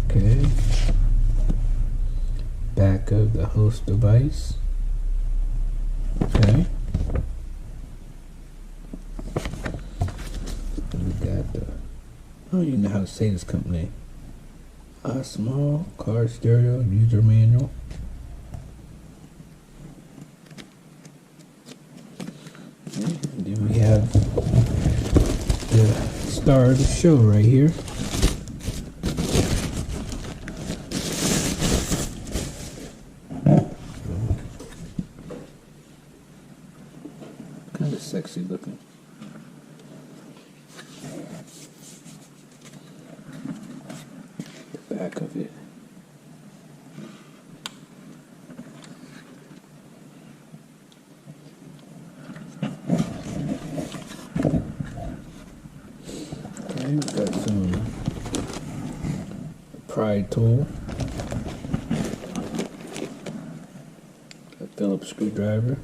Okay. Back of the host device. Okay. We got the, I don't even know how to say this company. OSEMALL car stereo user manual. Okay. And then we have the star of the show right here. Kind of sexy looking. The back of it. Okay, we got some pry tool. A Phillips screwdriver.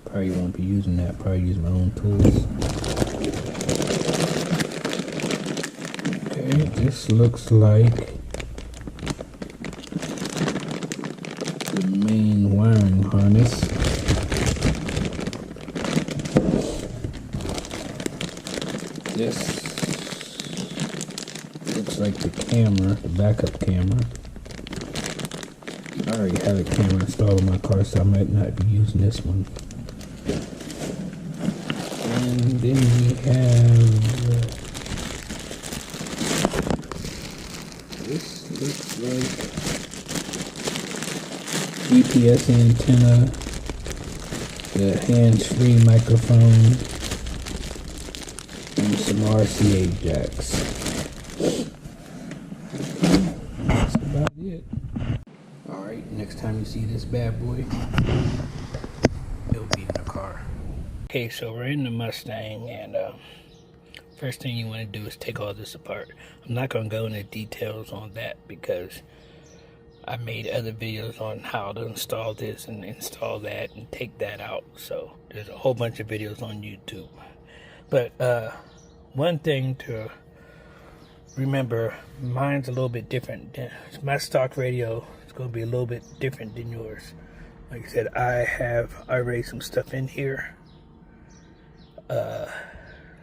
Probably won't be using that, probably use my own tools. Okay, this looks like the main wiring harness. This looks like the camera, the backup camera. I already have a camera installed in my car, so I might not be using this one. And then we have this looks like GPS antenna, the hands-free microphone, and some RCA jacks. That's about it. Alright, next time you see this bad boy, it'll be in the car. Okay, so we're in the Mustang, and first thing you want to do is take all this apart. I'm not going to go into details on that because I made other videos on how to install this and install that and take that out. So there's a whole bunch of videos on YouTube. But one thing to remember, mine's a little bit different. My stock radio is going to be a little bit different than yours. Like I said, I have already some stuff in here.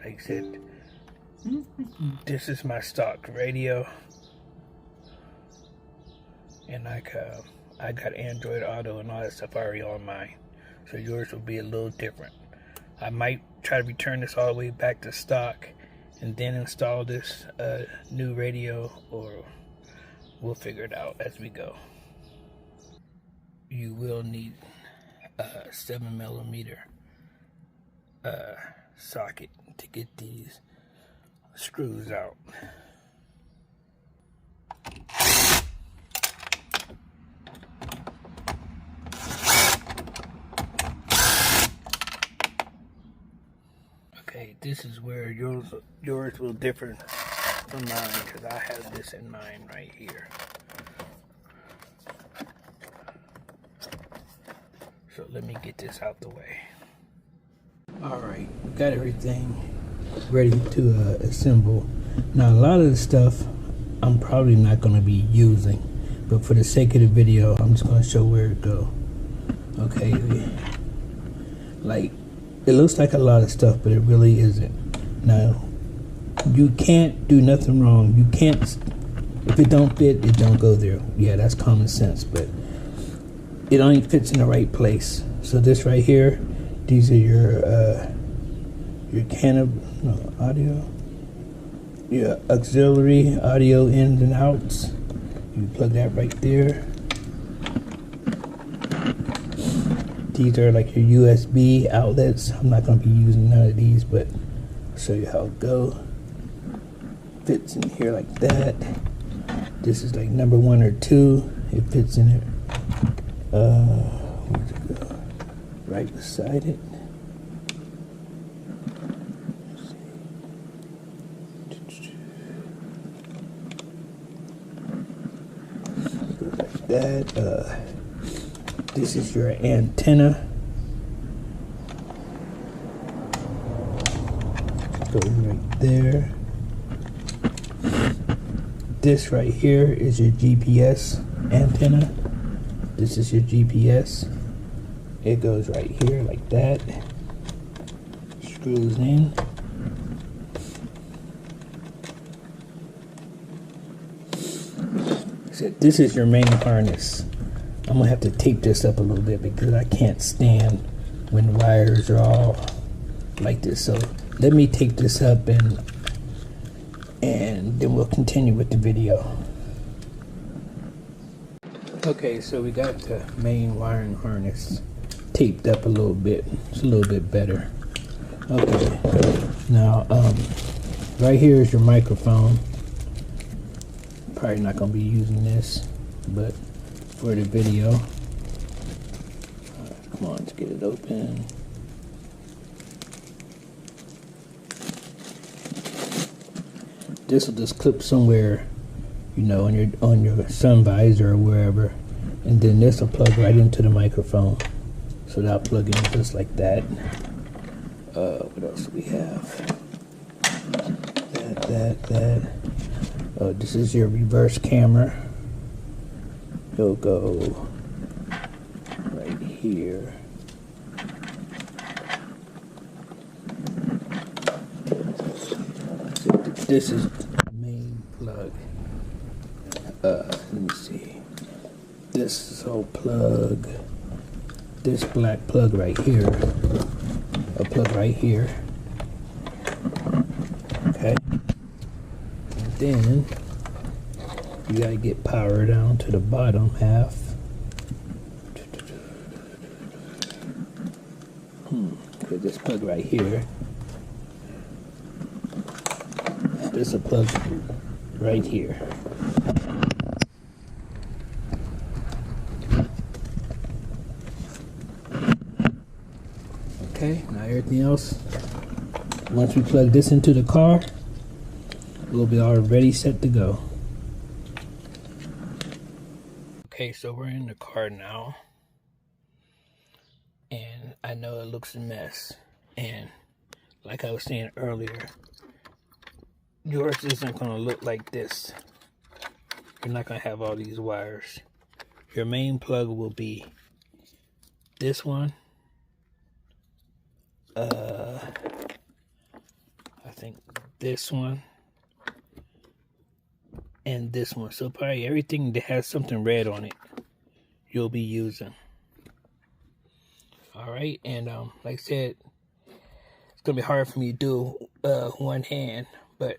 Like I said, this is my stock radio, and I got Android Auto and all that stuff already on mine, so yours will be a little different. I might try to return this all the way back to stock and then install this new radio, or we'll figure it out as we go. You will need a 7mm socket to get these screws out. Okay, this is where yours will differ from mine, because I have this in mine right here. So let me get this out the way. Alright, we got everything ready to assemble. Now, a lot of the stuff I'm probably not going to be using, but for the sake of the video, I'm just going to show where to go. Okay, like, it looks like a lot of stuff, but it really isn't. Now, you can't do nothing wrong. You can't, if it don't fit, it don't go there. Yeah, that's common sense, but it only fits in the right place. So this right here, these are your audio, your auxiliary audio ins and outs. You plug that right there. These are like your USB outlets. I'm not going to be using none of these, but I'll show you how it goes. Fits in here like that. This is like number 1 or 2. It fits in there. Where'd it go? Right beside it. Like that. This is your antenna. Goes right there. this right here is your GPS antenna. This is your GPS. It goes right here like that. Screws in. So this is your main harness. I'm gonna have to tape this up a little bit because I can't stand when wires are all like this. So let me tape this up and then we'll continue with the video. Okay, so we got the main wiring harness taped up a little bit. It's a little bit better. Okay, now right here is your microphone. Probably not gonna be using this, but for the video. Alright, come on, let's get it open. This will just clip somewhere, you know, on your sun visor or wherever, and then this will plug right into the microphone. So that'll plug in just like that. What else do we have? That. Oh, this is your reverse camera. It'll go right here. So this is the main plug. Let me see. This whole plug. This black plug right here. A plug right here. Okay. And then you gotta get power down to the bottom half. Put this plug right here. This a plug right here. Okay, now everything else, once we plug this into the car, we'll be already set to go. Okay, so we're in the car now, and I know it looks a mess, and like I was saying earlier, yours isn't going to look like this. You're not going to have all these wires. Your main plug will be this one, I think this one, and this one. So probably everything that has something red on it, you'll be using. Alright, and like I said, it's gonna be hard for me to do one hand, but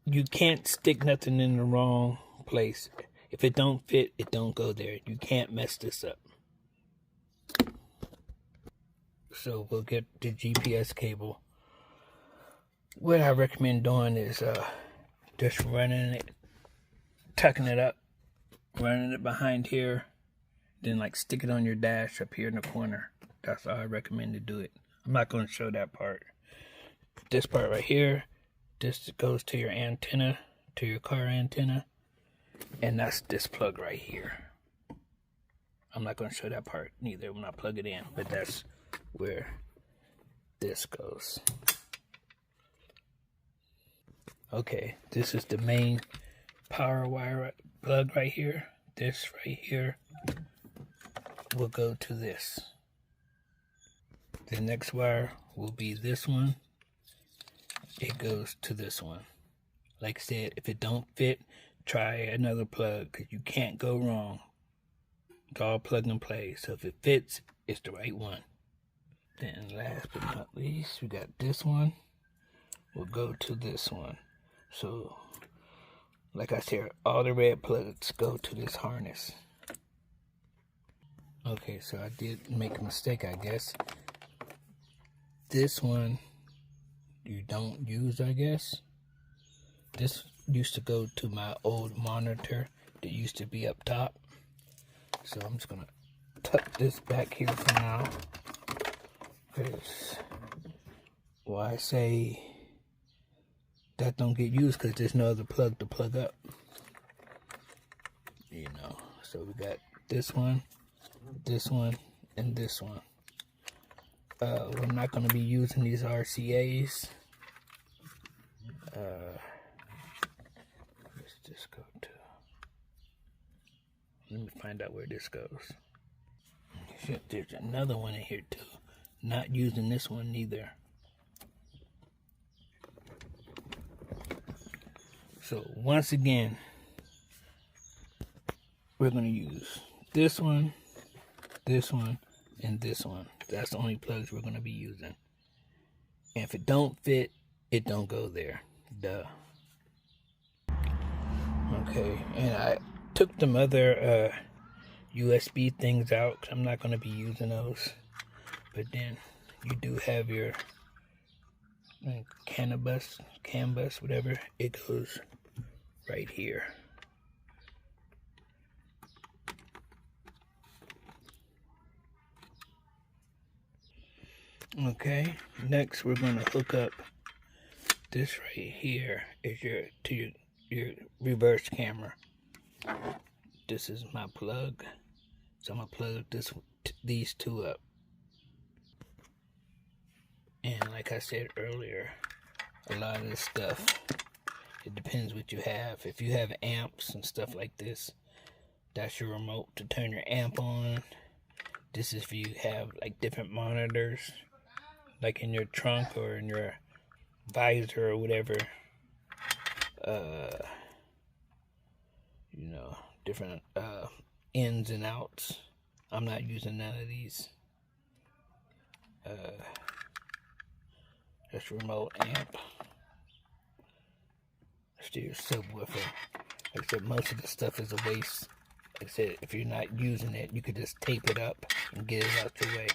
you can't stick nothing in the wrong place. If it don't fit, it don't go there. You can't mess this up. So we'll get the GPS cable. What I recommend doing is just running it, tucking it up, running it behind here, then like stick it on your dash up here in the corner. That's how I recommend to do it. I'm not going to show that part. This part right here, this goes to your antenna, to your car antenna, and that's this plug right here. I'm not going to show that part neither when I plug it in, but that's where this goes. Okay, this is the main power wire plug right here. This right here will go to this. The next wire will be this one. It goes to this one. Like I said, if it don't fit, try another plug, because you can't go wrong. It's all plug and play. So if it fits, it's the right one. Then last but not least, we got this one. We'll go to this one. So, like I said, all the red plugs go to this harness. Okay, so I did make a mistake, I guess. This one you don't use, I guess. This used to go to my old monitor that used to be up top. So I'm just gonna tuck this back here for now. Because why I say that don't get used, because there's no other plug to plug up. You know, so we got this one, and this one. We're not going to be using these RCAs. Let me find out where this goes. Shit, there's another one in here too. Not using this one neither. So once again, we're going to use this one, and this one. That's the only plugs we're going to be using. And if it don't fit, it don't go there. Duh. Okay, and I took them other USB things out, 'cause I'm not going to be using those. But then you do have your CAN bus, whatever. It goes right here. Okay, next we're going to hook up this right here is your reverse camera. This is my plug, so I'm gonna plug these two up. And like I said earlier, a lot of this stuff, it depends what you have. If you have amps and stuff like this, that's your remote to turn your amp on. This is if you have like different monitors, like in your trunk or in your visor or whatever. You know, different ins and outs. I'm not using none of these. That's remote amp. Stereo subwoofer. Like I said, most of the stuff is a waste. Like I said, if you're not using it, you could just tape it up and get it out your way.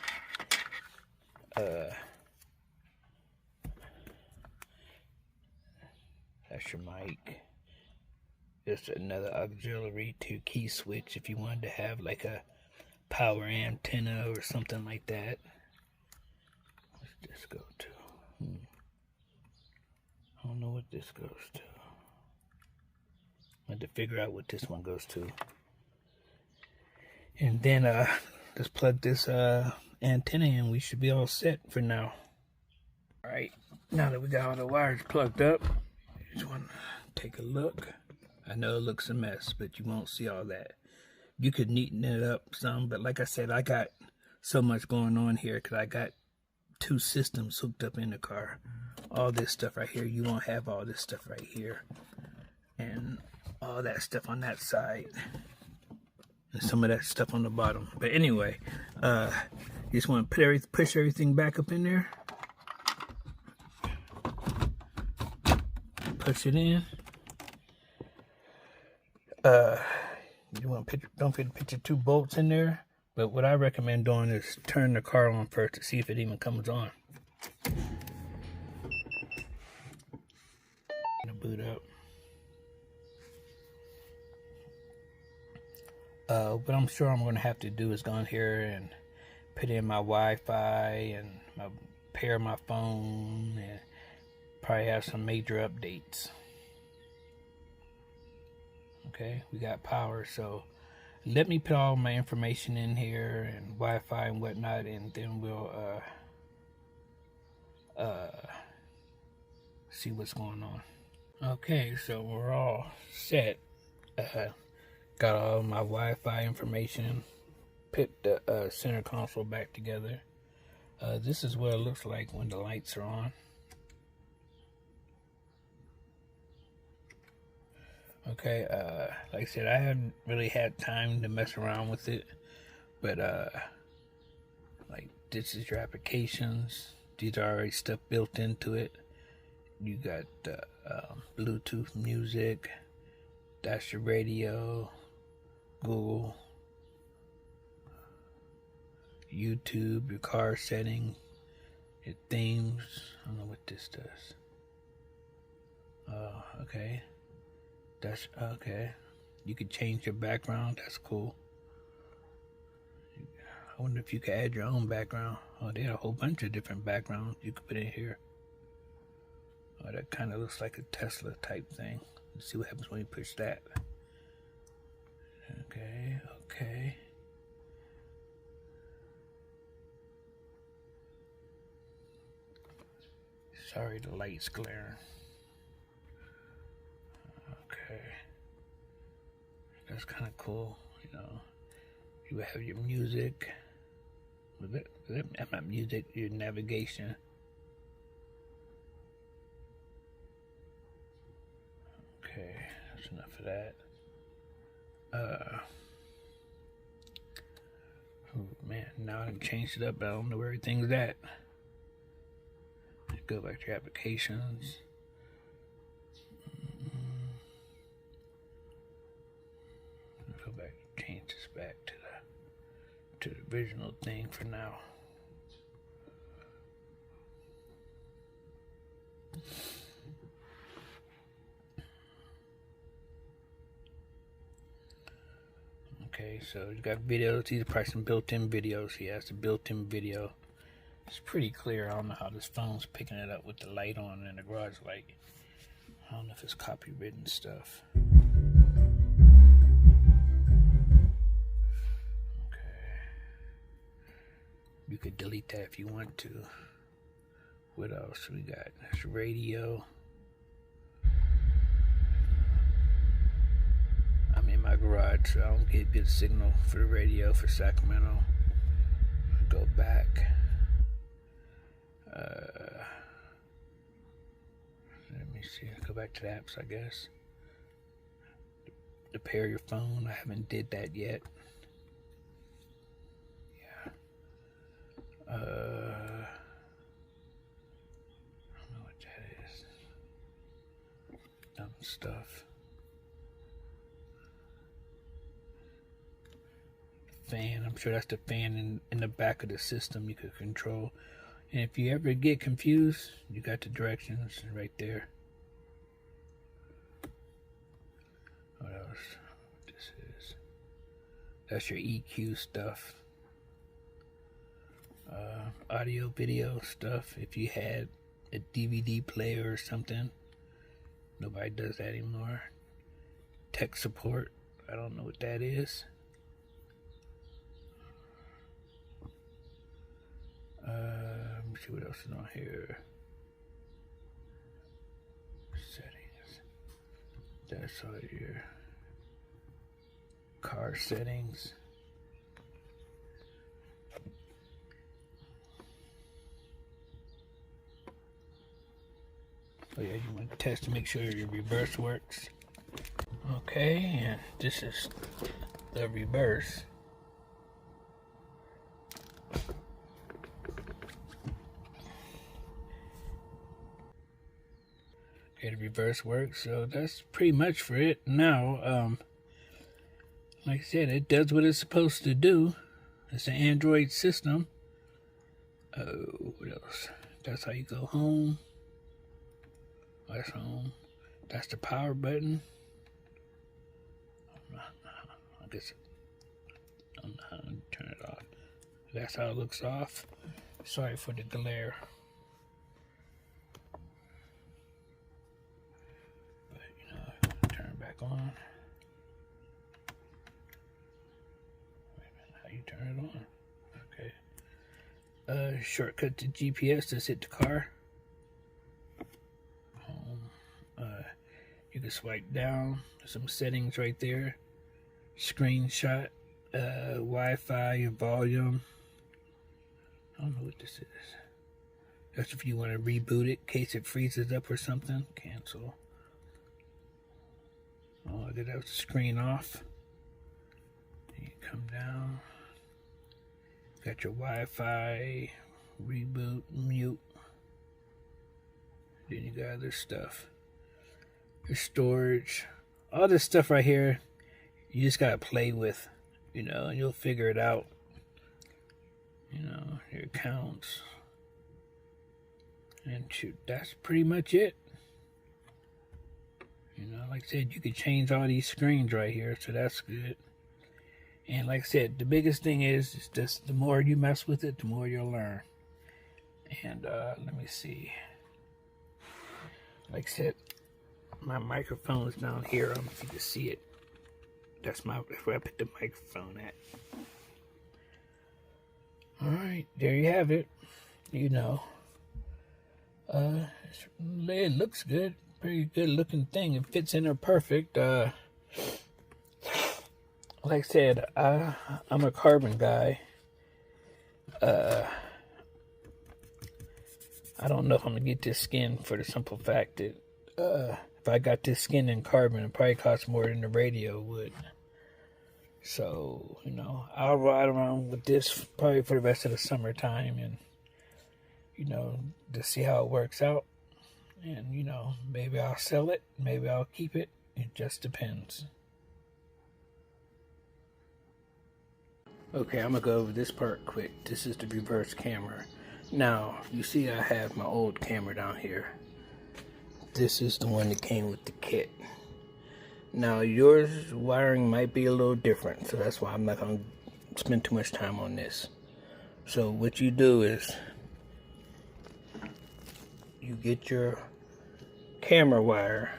That's your mic. Just another auxiliary to key switch if you wanted to have like a power antenna or something like that. What's this go to? I don't know what this goes to. I had to figure out what this one goes to. And then let's plug this antenna in. We should be all set for now. Alright, now that we got all the wires plugged up, just want to take a look. I know it looks a mess, but you won't see all that. You could neaten it up some, but like I said, I got so much going on here because I got 2 systems hooked up in the car. All this stuff right here, you won't have all this stuff right here. And all that stuff on that side. And some of that stuff on the bottom. But anyway, you just want to push everything back up in there. Push it in. You want to don't forget to put your 2 bolts in there. But what I recommend doing is turn the car on first to see if it even comes on. Boot up. What I'm sure I'm going to have to do is go in here and put in my Wi-Fi and pair my phone and probably have some major updates. Okay, we got power, so let me put all my information in here and Wi-Fi and whatnot, and then we'll see what's going on. Okay, so we're all set. Got all my Wi-Fi information, put the center console back together. This is what it looks like when the lights are on. Okay, like I said, I haven't really had time to mess around with it, but like this is your applications. These are already stuff built into it. You got Bluetooth music, that's your radio, Google, YouTube, your car setting, your themes. I don't know what this does. Okay. That's okay. You could change your background. That's cool. I wonder if you could add your own background. Oh, they had a whole bunch of different backgrounds you could put in here. Oh, that kind of looks like a Tesla type thing. Let's see what happens when you push that. Okay, okay. Sorry, the light's glaring. Okay. That's kind of cool. You know, you have your music. Not music, your navigation. Okay, that's enough of that. Oh man, now I done changed it up. I don't know where everything's at. Go back to your applications. Go back, change this back to the original thing for now. Okay, so you got videos. These are probably some built-in videos. Yeah, it's a built-in video. It's pretty clear. I don't know how this phone's picking it up with the light on and the garage light. I don't know if it's copywritten stuff. Okay. You could delete that if you want to. What else we got? There's radio. I'm in my garage, so I don't get good signal for the radio for Sacramento. Go back. Let me see. Go back to the apps, I guess. To pair your phone. I haven't did that yet. Yeah. I don't know what that is. Dumb stuff. Fan. I'm sure that's the fan in the back of the system you could control. And if you ever get confused, you got the directions right there. What else? This is. That's your EQ stuff. Audio, video stuff. If you had a DVD player or something, nobody does that anymore. Tech support. I don't know what that is. Let me see what else is on here. Settings. That's all your car settings. Oh yeah, you want to test to make sure your reverse works. Okay, and this is the reverse. Okay, the reverse works, so that's pretty much for it. Now, like I said, it does what it's supposed to do. It's an Android system. Oh, what else? That's how you go home. Oh, that's home. That's the power button. I guess I don't know how to turn it off. That's how it looks off. Sorry for the glare. On. Wait a minute, how you turn it on? Okay. Shortcut to GPS, just hit the car. Home. You can swipe down. There's some settings right there. Screenshot. Wi-Fi, your volume. I don't know what this is. That's if you want to reboot it in case it freezes up or something. Cancel. Oh, I get out the screen off. You come down. Got your Wi-Fi, reboot, mute. Then you got other stuff. Your storage. All this stuff right here, you just gotta play with, you know, and you'll figure it out. You know, your accounts. And shoot, that's pretty much it. You know, like I said, you could change all these screens right here, so that's good. And like I said, the biggest thing is just the more you mess with it, the more you'll learn. And let me see. Like I said, my microphone is down here. I don't know if you can see it. That's where I put the microphone at. Alright, there you have it. You know. It looks good. Pretty good looking thing. It fits in there perfect. like I said, I'm a carbon guy. I don't know if I'm gonna get this skin for the simple fact that if I got this skin in carbon, it probably costs more than the radio would. So, I'll ride around with this probably for the rest of the summertime and, to see how it works out. And, maybe I'll sell it, maybe I'll keep it. It just depends. Okay, I'm gonna go over this part quick. This is the reverse camera. Now, you see I have my old camera down here. This is the one that came with the kit. Now, yours wiring might be a little different, so that's why I'm not gonna spend too much time on this. So what you do is you get your camera wire,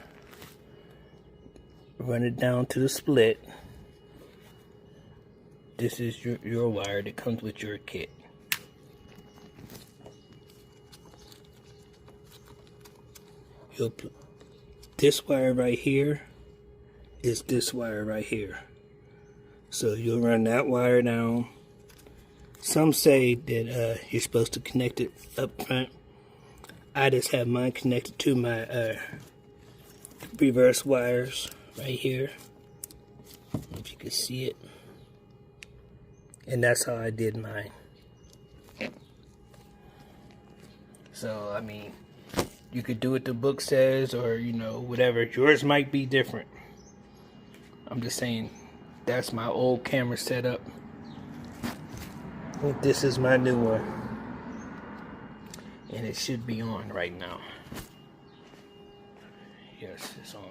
run it down to the split. This is your wire that comes with your kit. You'll put this wire right here is this wire right here. So you'll run that wire down. Some say that you're supposed to connect it up front. I just have mine connected to my reverse wires right here. If you can see it. And that's how I did mine. So, I mean, you could do what the book says or, whatever. Yours might be different. I'm just saying, that's my old camera setup. This is my new one. And it should be on right now. Yes, it's on.